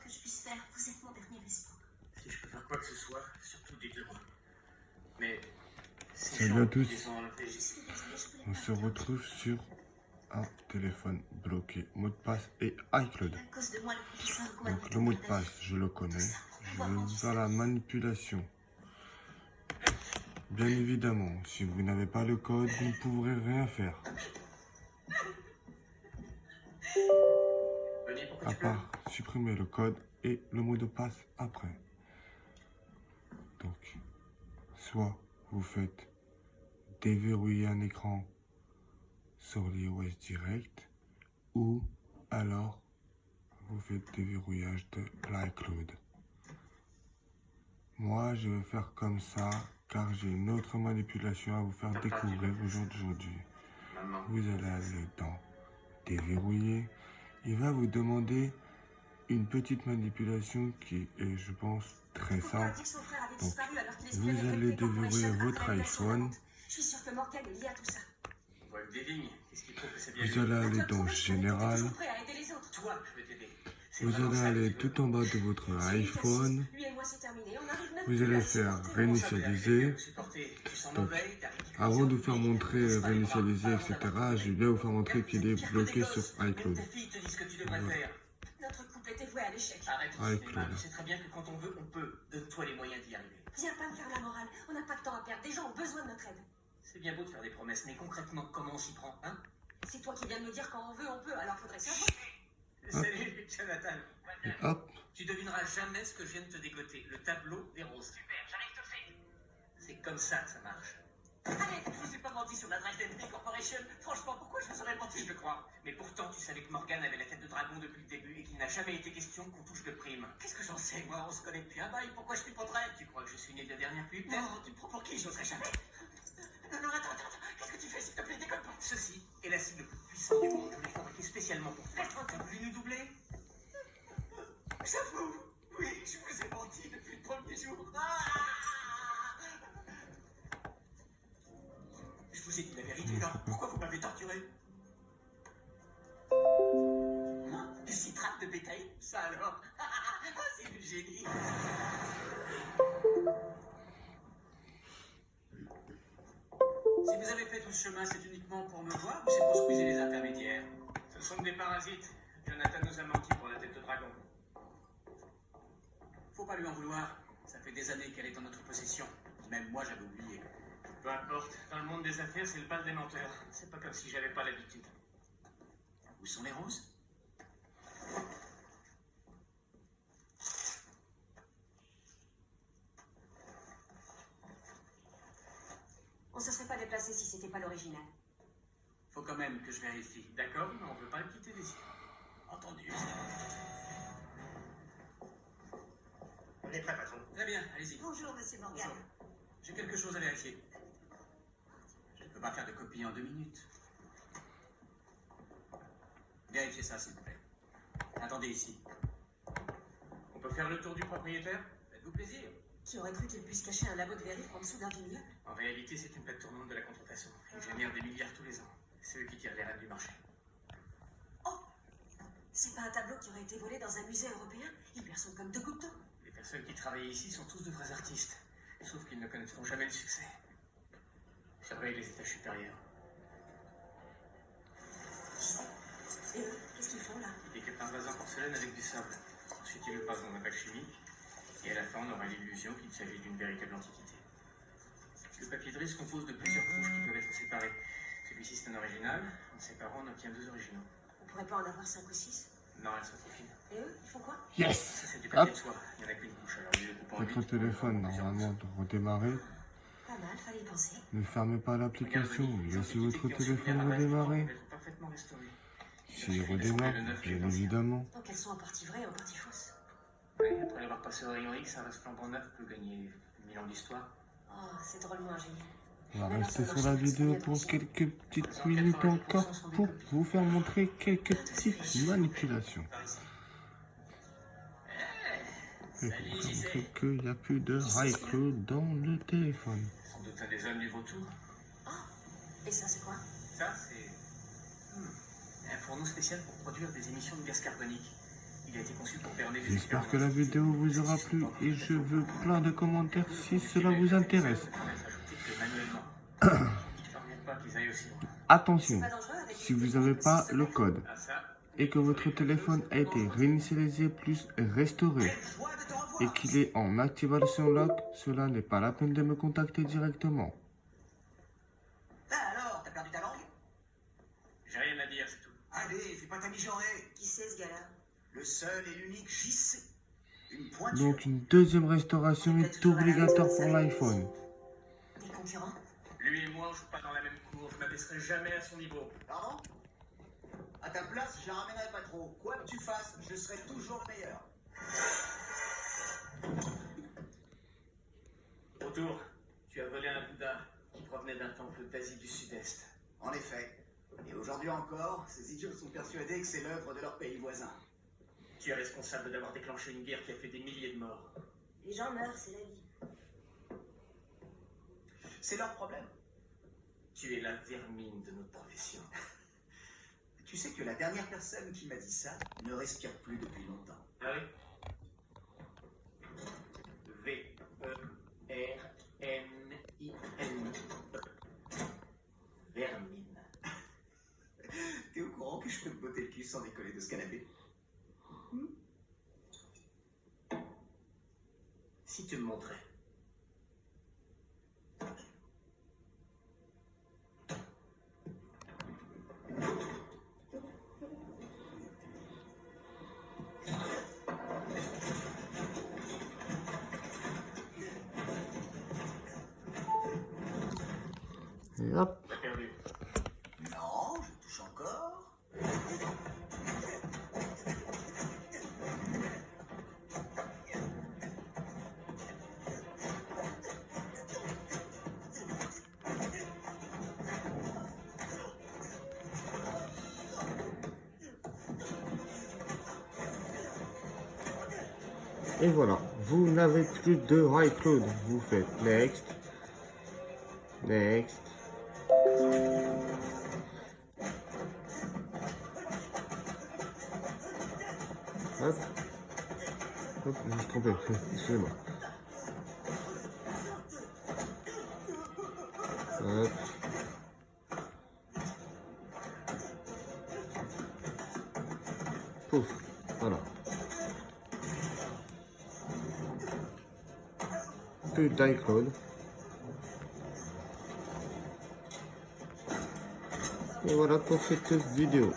que je puisse faire. Vous êtes mon dernier espoir. Si je peux faire quoi que ce soit, surtout dites-le-moi. Mais... Salut à tous, Je suis désolée, je voulais on pas se vous retrouve sur un téléphone bloqué, mot de passe et iCloud. À cause de moi, le professeur Gouin Donc le mot de passe, je le connais, je vais vous faire la manipulation. Bien évidemment, si vous n'avez pas le code, vous ne pourrez rien faire. Bonnie, pourquoi À tu pleures? part supprimer le code et le mot de passe après. Donc, soit vous faites déverrouiller un écran sur l'iOS direct, ou alors vous faites déverrouillage de l'iCloud. Moi, je vais faire comme ça, car j'ai une autre manipulation à vous faire découvrir aujourd'hui. Maman. Vous allez aller dans déverrouiller. Il va vous demander une petite manipulation qui est, je pense, très simple. Donc, vous allez déverrouiller votre iPhone. Je suis sûre que Morgan est lié à tout ça. On voit le dévigne. Qu'est-ce qu'il trouve que c'est bien Vous allez aller dans Général. Prêt à aider les autres. Toi, je vais t'aider. C'est Vous vraiment allez ça que aller tu veux. tout en bas de votre iPhone. Lui et moi, c'est terminé. On arrive même Vous plus allez à faire supporter. réinitialiser. Supporter. Tu sens Donc, mauvais, t'as ridicule. Avant de vous faire montrer réinitialiser, etc., je vais bien vous faire montrer qu'il est bloqué sur iCloud. Même tes filles te disent ce que tu devrais Voilà. faire. Notre couple était voué à l'échec. Arrête de Avec cinéma. Claude. Tu sais très bien que quand on veut, on peut. Donne-toi les moyens d'y arriver. Viens pas me faire la morale. On n'a pas de temps à perdre. Des gens ont besoin de notre aide. C'est bien beau de faire des promesses, mais concrètement, comment on s'y prend, hein? C'est toi qui viens de me dire quand on veut, on peut. Alors faudrait savoir. Salut, Jonathan. Et hop, Tu devineras jamais ce que je viens de te dégoter. Le tableau des roses. Super, j'arrive tout de suite. C'est comme ça que ça marche. Arrête, je vous ai pas menti sur l'adresse d'NP Corporation. Franchement, pourquoi je vous aurais menti, je crois? Mais pourtant, tu savais que Morgan avait la tête de dragon depuis le début et qu'il n'a jamais été question qu'on touche de prime. Qu'est-ce que j'en sais, moi? On se connaît depuis un bail. Pourquoi je tripoterais? Tu crois que je suis né de la dernière pluie? Non, tu me prends pour qui? J'oserais jamais. Non, attends. Qu'est-ce que tu fais, s'il te plaît? Déconne pas. Ceci est l'acide le plus puissant du monde. Je l'ai fabriqué spécialement pour toi. T'as voulu nous doubler? J'avoue, oui, je vous ai menti depuis le premier jour. Je vous ai dit la vérité, là. Pourquoi vous m'avez torturé? Hein? Du citrate de bétail? Ça alors? C'est du génie. Si vous avez fait tout ce chemin, c'est uniquement pour me voir ou c'est pour squeezer les intermédiaires? Ce sont des parasites. Jonathan nous a menti pour la tête de dragon. Faut pas lui en vouloir. Ça fait des années qu'elle est en notre possession. Même moi, j'avais oublié. Peu importe. Dans le monde des affaires, c'est le bal des menteurs. C'est pas comme si j'avais pas l'habitude. Où sont les roses? On se serait pas déplacé si c'était pas l'original. Faut quand même que je vérifie. D'accord? Mais on peut pas le quitter des yeux. Entendu. On est prêt, patron. Très bien, allez-y. Bonjour, monsieur Morgan. Bonjour. J'ai quelque chose à vérifier. Je ne peux pas faire de copie en 2 minutes. Vérifiez ça, s'il vous plaît. Attendez ici. On peut faire le tour du propriétaire? Faites-vous plaisir. Qui aurait cru qu'il puisse cacher un labo de vérif en dessous d'un vignoble? En réalité, c'est une plaque tournante de la contrefaçon. Ils génèrent des milliards tous les ans. C'est eux qui tirent les rênes du marché. Oh! C'est pas un tableau qui aurait été volé dans un musée européen? Il lui ressemble comme 2 gouttes d'eau. Les personnes qui travaillent ici sont tous de vrais artistes. Sauf qu'ils ne connaîtront jamais le succès. Surveille les étages supérieurs. Et eux, qu'est-ce qu'ils font là? Ils décapent un vase en porcelaine avec du sable. Ensuite, ils le passent dans un bac chimique. Et à la fin, on aura l'illusion qu'il s'agit d'une véritable antiquité. Le papier de riz se compose de plusieurs couches qui peuvent être séparées. Celui-ci, c'est un original. En séparant, on obtient 2 originaux. On pourrait pas en avoir 5 ou 6? Non, elles sont trop fines. Et eux, ils font quoi? yes! Ça, c'est du papier Hop, de soie. Il n'y en a qu'une couche. Alors, il le coupe en votre 8. téléphone normalement doit redémarrer. Pas mal, fallait y penser. Ne fermez pas l'application, laissez votre téléphone redémarrer. Parfaitement restauré. S'il redémarre, bien évidemment. Donc elles sont en partie vraies et en partie fausses. Oui, après l'avoir passé au rayon X, ça reste flambant neuf, peut gagner 1000 ans d'histoire. Oh, c'est drôlement ingénieux. On va rester sur la vidéo pour quelques petites minutes encore pour vous faire montrer quelques petites manipulations. Et pour vous montrer qu'il n'y a plus de iCloud dans le téléphone. Sans doute un des hommes du vautour. Oh! Et ça, c'est quoi? Ça, c'est un fourneau spécial pour produire des émissions de gaz carbonique. Il Il a été conçu pour permettre J'espère que la vidéo vous aura plu et je veux plein de commentaires si cela vous intéresse. Attention, si vous n'avez pas le code et que votre téléphone a été réinitialisé plus restauré et qu'il est en activation lock, cela n'est pas la peine de me contacter directement. Ah alors, t'as perdu ta langue? J'ai rien à dire, c'est tout. Allez, fais pas ta mijaurée. Qui c'est ce gars-là? Le seul et l'unique JC. Une pointure. Donc une deuxième restauration est obligatoire pour l'iPhone. Des concurrents? Lui et moi, on joue pas dans la même cour. Je m'abaisserai jamais à son niveau. Pardon? À ta place, je la ramènerai pas trop. Quoi que tu fasses, je serai toujours le meilleur. Autour, tu as volé un Bouddha qui provenait d'un temple d'Asie du Sud-Est. En effet. Et aujourd'hui encore, ces idiots sont persuadés que c'est l'œuvre de leur pays voisin. Tu es responsable d'avoir déclenché une guerre qui a fait des milliers de morts. Les gens meurent, c'est la vie. C'est leur problème. Tu es la vermine de notre profession. Tu sais que la dernière personne qui m'a dit ça ne respire plus depuis longtemps. Ah oui? V-E-R-M-I-N-E. Vermine. T'es au courant que je peux te botter le cul sans décoller de ce canapé? Si tu me montrais. Et hop. T'as perdu. Non, je touche encore. Et voilà, vous n'avez plus de iCloud. Vous faites next, next. Hop. Hop, je me suis trompé, excusez-moi. Hop. Pouf, voilà. Plus d'iCloud. Et voilà pour cette vidéo.